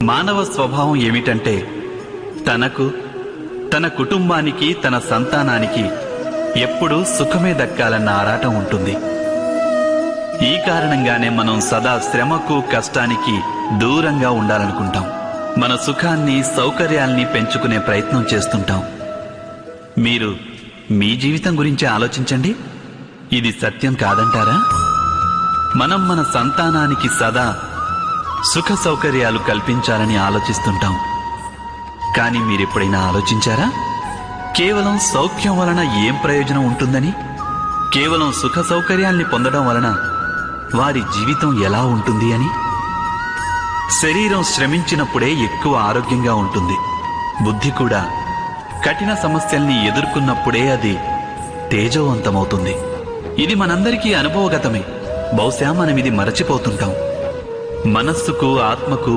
మానవ స్వభావం ఏమిటంటే తనకు, తన కుటుంబానికి, తన సంతానానికి ఎప్పుడూ సుఖమే దక్కాలన్న ఆరాటం ఉంటుంది. ఈ కారణంగానే మనం సదా శ్రమకు, కష్టానికి దూరంగా ఉండాలనుకుంటాం. మన సుఖాన్ని, సౌకర్యాల్ని పెంచుకునే ప్రయత్నం చేస్తుంటాం. మీరు మీ జీవితం గురించి ఆలోచించండి. ఇది సత్యం కాదంటారా? మనం మన సంతానానికి సదా సుఖ సౌకర్యాలు కల్పించాలని ఆలోచిస్తుంటాం. కానీ మీరెప్పుడైనా ఆలోచించారా? కేవలం సౌఖ్యం వలన ఏం ప్రయోజనం ఉంటుందని? కేవలం సుఖ సౌకర్యాల్ని పొందడం వలన వారి జీవితం ఎలా ఉంటుంది అని? శరీరం శ్రమించినప్పుడే ఎక్కువ ఆరోగ్యంగా ఉంటుంది. బుద్ధి కూడా కఠిన సమస్యల్ని ఎదుర్కొన్నప్పుడే అది తేజోవంతమవుతుంది. ఇది మనందరికీ అనుభవగతమే. బహుశా మనమిది మరచిపోతుంటాం. మనస్సుకు, ఆత్మకు